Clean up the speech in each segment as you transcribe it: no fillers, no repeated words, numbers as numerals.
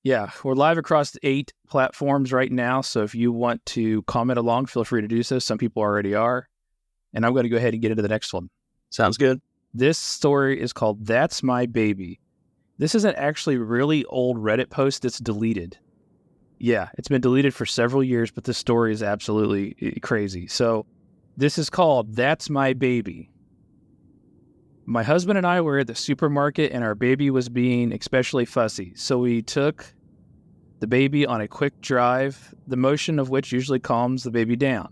Yeah, we're live across 8 platforms right now. So if you want to comment along, feel free to do so. Some people already are. And I'm going to go ahead and get into the next one. Sounds good. This story is called That's My Baby. This is an actually really old Reddit post that's deleted. Yeah, it's been deleted for several years, but this story is absolutely crazy. So this is called That's My Baby. My husband and I were at the supermarket and our baby was being especially fussy. So we took the baby on a quick drive, the motion of which usually calms the baby down.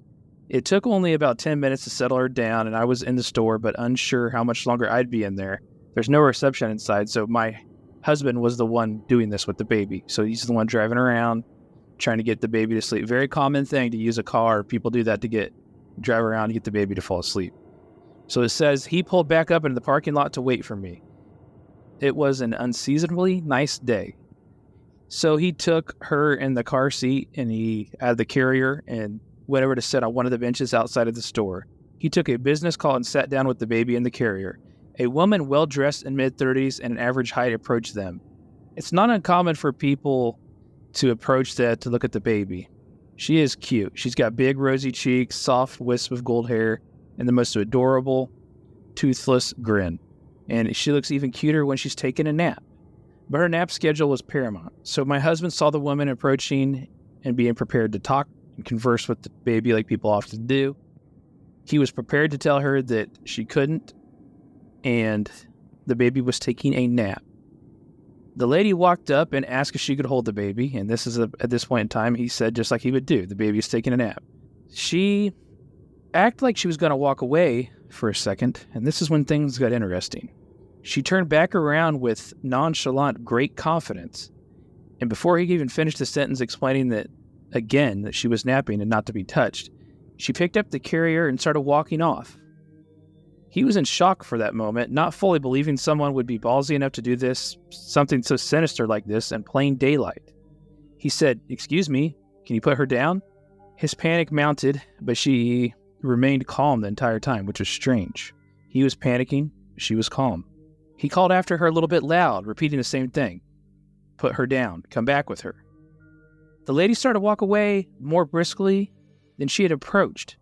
It took only about 10 minutes to settle her down, and I was in the store, but unsure how much longer I'd be in there. There's no reception inside, so my husband was the one doing this with the baby. So he's the one driving around, trying to get the baby to sleep. Very common thing to use a car. People do that to drive around and get the baby to fall asleep. So it says he pulled back up into the parking lot to wait for me. It was an unseasonably nice day. So he took her in the car seat and he had the carrier and went over to sit on one of the benches outside of the store. He took a business call and sat down with the baby in the carrier. A woman well-dressed in mid-30s and an average height approached them. It's not uncommon for people to approach that to look at the baby. She is cute. She's got big rosy cheeks, soft wisp of gold hair, and the most adorable, toothless grin. And she looks even cuter when she's taking a nap. But her nap schedule was paramount. So my husband saw the woman approaching and being prepared to talk and converse with the baby like people often do. He was prepared to tell her that she couldn't, and the baby was taking a nap. The lady walked up and asked if she could hold the baby, and at this point in time, he said just like he would do, the baby's taking a nap. She acted like she was going to walk away for a second, and this is when things got interesting. She turned back around with nonchalant, great confidence, and before he even finished the sentence explaining that she was napping and not to be touched, she picked up the carrier and started walking off. He was in shock for that moment, not fully believing someone would be ballsy enough to do something so sinister like this in plain daylight. He said, "Excuse me, can you put her down?" His panic mounted, but she remained calm the entire time, which was strange. He was panicking, she was calm. He called after her a little bit loud, repeating the same thing. Put her down, come back with her. The lady started to walk away more briskly than she had approached.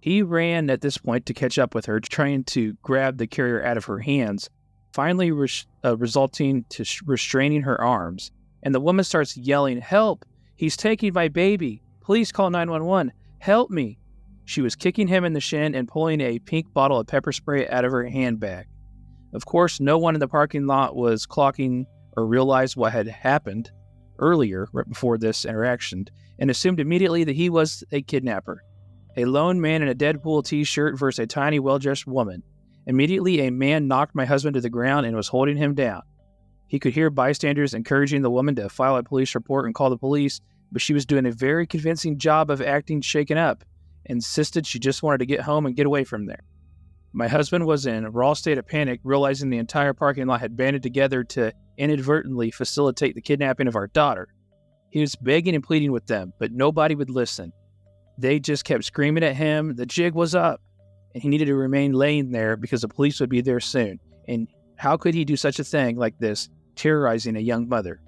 He ran at this point to catch up with her, trying to grab the carrier out of her hands, finally resulting to restraining her arms. And the woman starts yelling, "Help! He's taking my baby! Please call 911! Help me!" She was kicking him in the shin and pulling a pink bottle of pepper spray out of her handbag. Of course, no one in the parking lot was clocking or realized what had happened earlier, right before this interaction, and assumed immediately that he was a kidnapper. A lone man in a Deadpool t-shirt versus a tiny, well-dressed woman. Immediately, a man knocked my husband to the ground and was holding him down. He could hear bystanders encouraging the woman to file a police report and call the police, but she was doing a very convincing job of acting shaken up, insisted she just wanted to get home and get away from there. My husband was in a raw state of panic, realizing the entire parking lot had banded together to inadvertently facilitate the kidnapping of our daughter. He was begging and pleading with them, but nobody would listen. They just kept screaming at him. The jig was up, and he needed to remain laying there because the police would be there soon. And how could he do such a thing like this, terrorizing a young mother?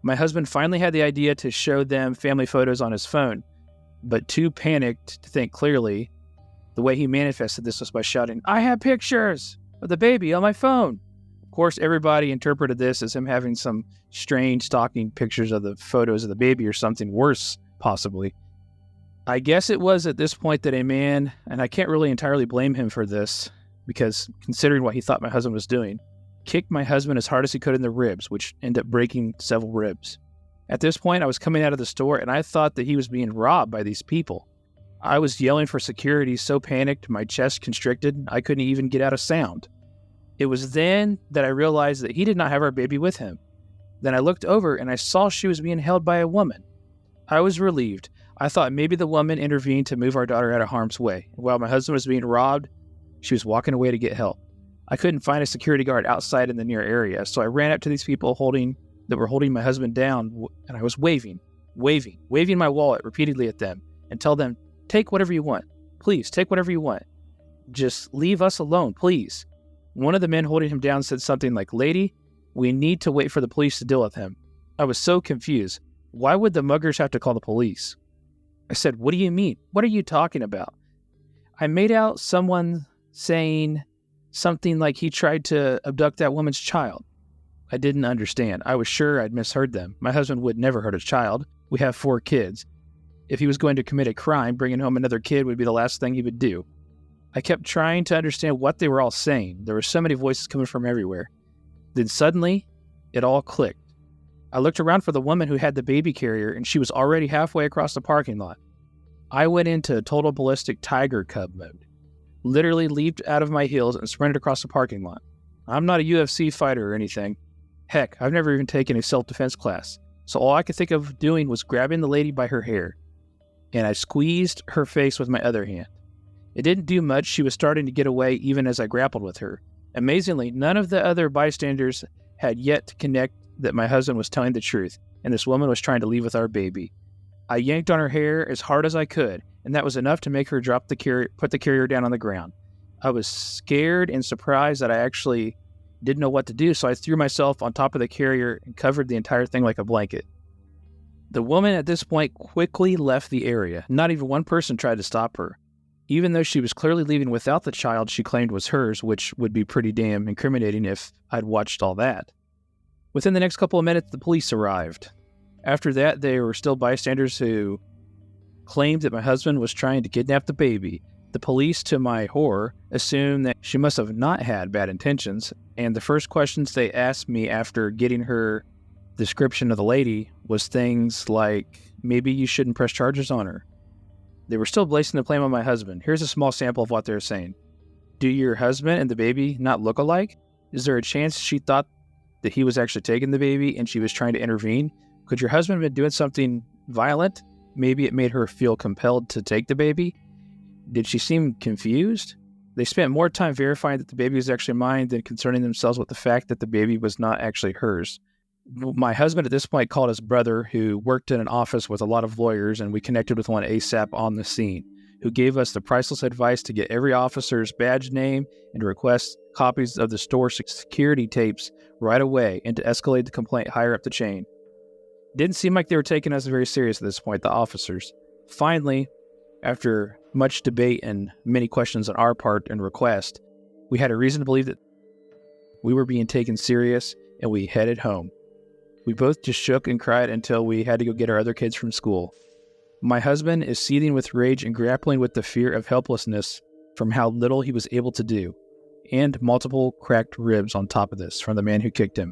My husband finally had the idea to show them family photos on his phone, but too panicked to think clearly. The way he manifested this was by shouting, "I have pictures of the baby on my phone." Of course, everybody interpreted this as him having some strange stalking pictures of the photos of the baby or something worse, possibly. I guess it was at this point that a man, and I can't really entirely blame him for this, because considering what he thought my husband was doing, kicked my husband as hard as he could in the ribs, which ended up breaking several ribs. At this point, I was coming out of the store, and I thought that he was being robbed by these people. I was yelling for security, so panicked, my chest constricted, I couldn't even get out a sound. It was then that I realized that he did not have our baby with him. Then I looked over and I saw she was being held by a woman. I was relieved. I thought maybe the woman intervened to move our daughter out of harm's way. While my husband was being robbed, she was walking away to get help. I couldn't find a security guard outside in the near area, so I ran up to these people that were holding my husband down, and I was waving my wallet repeatedly at them and tell them, "Take whatever you want. Please, take whatever you want. Just leave us alone, please." One of the men holding him down said something like, "Lady, we need to wait for the police to deal with him." I was so confused. Why would the muggers have to call the police? I said, "What do you mean? What are you talking about?" I made out someone saying something like he tried to abduct that woman's child. I didn't understand. I was sure I'd misheard them. My husband would never hurt a child. We have 4 kids. If he was going to commit a crime, bringing home another kid would be the last thing he would do. I kept trying to understand what they were all saying. There were so many voices coming from everywhere. Then suddenly, it all clicked. I looked around for the woman who had the baby carrier, and she was already halfway across the parking lot. I went into total ballistic tiger cub mode. Literally leaped out of my heels and sprinted across the parking lot. I'm not a UFC fighter or anything. Heck, I've never even taken a self-defense class. So all I could think of doing was grabbing the lady by her hair. And I squeezed her face with my other hand. It didn't do much. She was starting to get away even as I grappled with her. Amazingly, none of the other bystanders had yet to connect that my husband was telling the truth, and this woman was trying to leave with our baby. I yanked on her hair as hard as I could, and that was enough to make her drop the carrier, put the carrier down on the ground. I was scared and surprised that I actually didn't know what to do, so I threw myself on top of the carrier and covered the entire thing like a blanket. The woman at this point quickly left the area. Not even one person tried to stop her. Even though she was clearly leaving without the child she claimed was hers, which would be pretty damn incriminating if I'd watched all that. Within the next couple of minutes, the police arrived. After that, there were still bystanders who claimed that my husband was trying to kidnap the baby. The police, to my horror, assumed that she must have not had bad intentions, and the first questions they asked me after getting her description of the lady was things like, maybe you shouldn't press charges on her. They were still placing the blame on my husband. Here's a small sample of what they were saying. Do your husband and the baby not look alike? Is there a chance she thought that he was actually taking the baby and she was trying to intervene? Could your husband have been doing something violent? Maybe it made her feel compelled to take the baby? Did she seem confused? They spent more time verifying that the baby was actually mine than concerning themselves with the fact that the baby was not actually hers. My husband at this point called his brother, who worked in an office with a lot of lawyers, and we connected with one ASAP on the scene, who gave us the priceless advice to get every officer's badge name and to request copies of the store security tapes right away and to escalate the complaint higher up the chain. Didn't seem like they were taking us very serious at this point, the officers. Finally, after much debate and many questions on our part and request, we had a reason to believe that we were being taken serious, and we headed home. We both just shook and cried until we had to go get our other kids from school. My husband is seething with rage and grappling with the fear of helplessness from how little he was able to do, and multiple cracked ribs on top of this from the man who kicked him.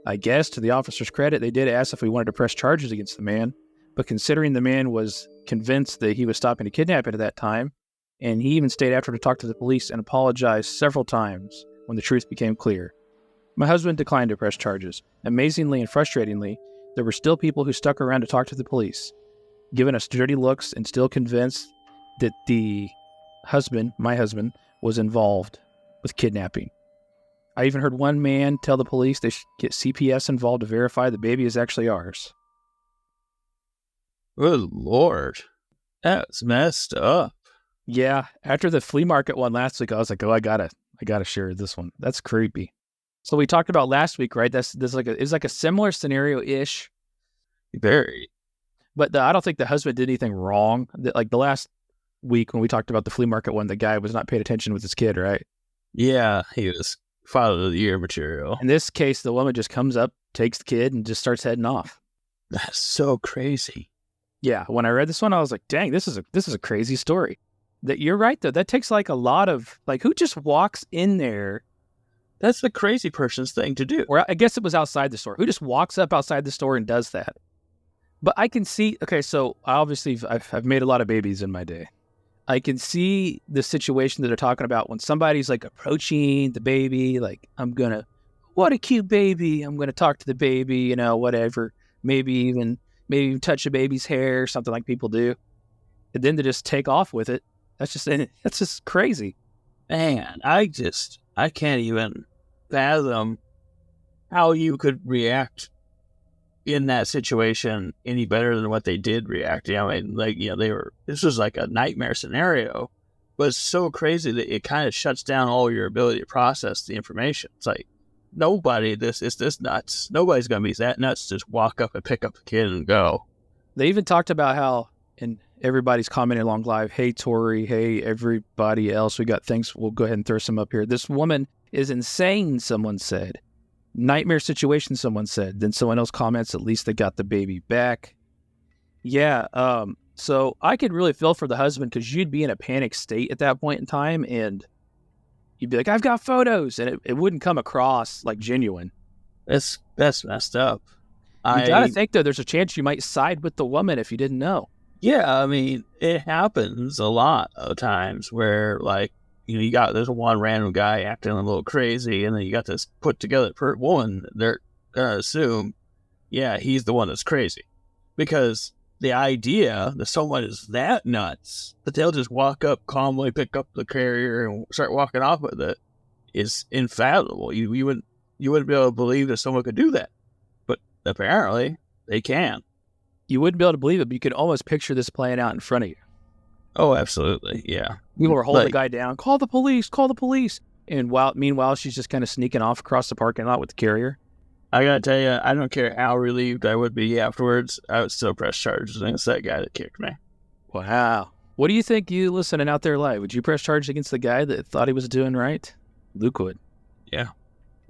I guess, to the officer's credit, they did ask if we wanted to press charges against the man, but considering the man was convinced that he was stopping a kidnapping at that time, and he even stayed after to talk to the police and apologized several times when the truth became clear. My husband declined to press charges. Amazingly and frustratingly, there were still people who stuck around to talk to the police, giving us dirty looks and still convinced that my husband, was involved with kidnapping. I even heard one man tell the police they should get CPS involved to verify the baby is actually ours. Good Lord. That's messed up. Yeah, after the flea market one last week, I was like, oh, I gotta share this one. That's creepy. So we talked about last week, right? It's like a similar scenario-ish. Very. But I don't think the husband did anything wrong. Like the last week when we talked about the flea market one, the guy was not paying attention with his kid, right? Yeah, he was father of the year material. In this case, the woman just comes up, takes the kid, and just starts heading off. That's so crazy. Yeah, when I read this one, I was like, dang, this is a crazy story. That you're right, though. That takes like a lot of, like, who just walks in there? That's the crazy person's thing to do. Or I guess it was outside the store. Who just walks up outside the store and does that? But I can see, okay, so I've made a lot of babies in my day. I can see the situation that they're talking about when somebody's like approaching the baby, like, what a cute baby. I'm going to talk to the baby, whatever. Maybe even touch a baby's hair, something like people do. And then to just take off with it. That's just crazy. Man, I can't even fathom how you could react in that situation any better than what they did react. This was like a nightmare scenario, but it's so crazy that it kind of shuts down all your ability to process the information. It's like, nobody, it's this nuts. Nobody's going to be that nuts to just walk up and pick up a kid and go. They even talked about how, and everybody's commenting along live, hey, Tori, hey, everybody else, we got things, we'll go ahead and throw some up here. This woman is insane, someone said. Nightmare situation, someone said. Then someone else comments, at least they got the baby back. Yeah, so I could really feel for the husband because you'd be in a panic state at that point in time, and you'd be like, I've got photos, and it wouldn't come across like genuine. That's messed up. You gotta think, though, there's a chance you might side with the woman if you didn't know. Yeah, I mean, it happens a lot of times where, like, you got this one random guy acting a little crazy, and then you got this put together woman. They're gonna assume, yeah, he's the one that's crazy, because the idea that someone is that nuts that they'll just walk up calmly, pick up the carrier, and start walking off with it is unfathomable. You wouldn't be able to believe that someone could do that, but apparently they can. You wouldn't be able to believe it, but you could almost picture this playing out in front of you. Oh, absolutely, yeah. People were holding the guy down, call the police. And meanwhile, she's just kind of sneaking off across the parking lot with the carrier. I gotta tell you, I don't care how relieved I would be afterwards, I would still press charges against that guy that kicked me. Wow. What do you think, you listening out there live? Would you press charges against the guy that thought he was doing right? Luke would. Yeah.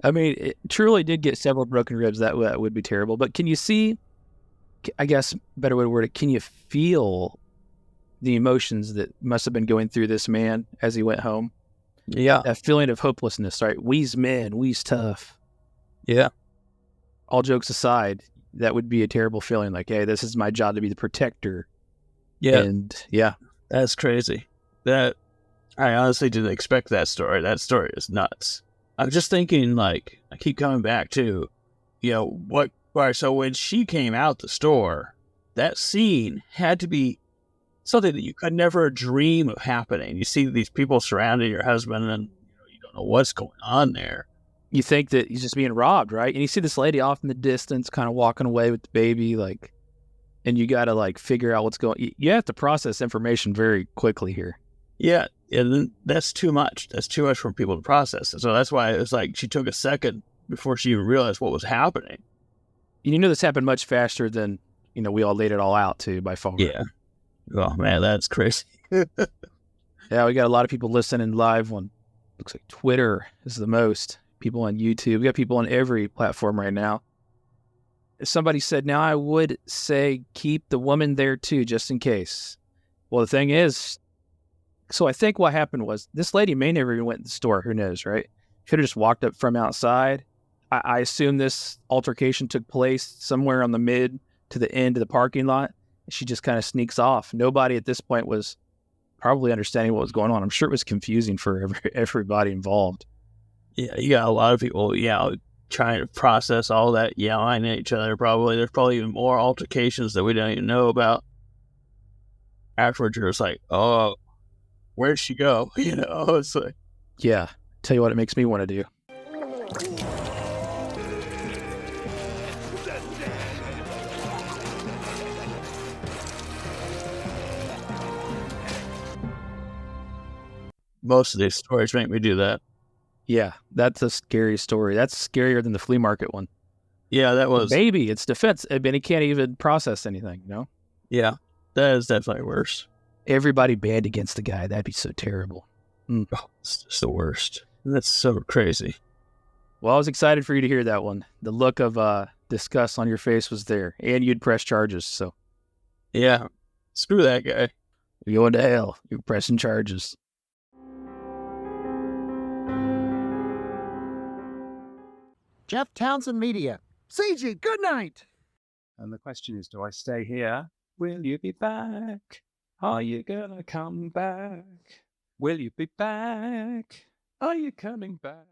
I mean, it truly did get several broken ribs. That would be terrible. But can you see, I guess, better way to word it, can you feel the emotions that must have been going through this man as he went home? Yeah. That feeling of hopelessness, right? We's men, we's tough. Yeah. All jokes aside, that would be a terrible feeling. Like, hey, this is my job to be the protector. Yeah. And yeah. That's crazy. That, I honestly didn't expect that story. That story is nuts. I'm just thinking, like, I keep coming back to, so when she came out the store, that scene had to be something that you could never dream of happening. You see these people surrounding your husband, and you don't know what's going on there. You think that he's just being robbed, right? And you see this lady off in the distance kind of walking away with the baby, like, and you got to, like, figure out what's going on. You have to process information very quickly here. Yeah, and that's too much. That's too much for people to process. So that's why it's like she took a second before she even realized what was happening. This happened much faster than, we all laid it all out, too, by far. Yeah. Oh, man, that's crazy. Yeah, we got a lot of people listening live on, looks like Twitter is the most. People on YouTube. We got people on every platform right now. Somebody said, now I would say keep the woman there too, just in case. Well, the thing is, so I think what happened was this lady may never even went to the store. Who knows, right? Could have just walked up from outside. I assume this altercation took place somewhere on the mid to the end of the parking lot. She just kind of sneaks off. Nobody at this point was probably understanding what was going on. I'm sure it was confusing for everybody involved. Yeah, you got a lot of people, trying to process all that, yelling at each other. Probably there's probably even more altercations that we don't even know about. Afterwards, you're just like, oh, where'd she go? It's like, yeah. Tell you what, it makes me want to do. Most of these stories make me do that. Yeah, that's a scary story. That's scarier than the flea market one. Yeah, that was... Baby, it's defense. I mean, he can't even process anything, Yeah, that is definitely worse. Everybody banned against the guy. That'd be so terrible. Oh, it's just the worst. That's so crazy. Well, I was excited for you to hear that one. The look of disgust on your face was there, and you'd press charges, so... Yeah, screw that guy. You're going to hell. You're pressing charges. Jeff Townsend Media. CG, good night. And the question is, do I stay here? Will you be back? Are you gonna come back? Will you be back? Are you coming back?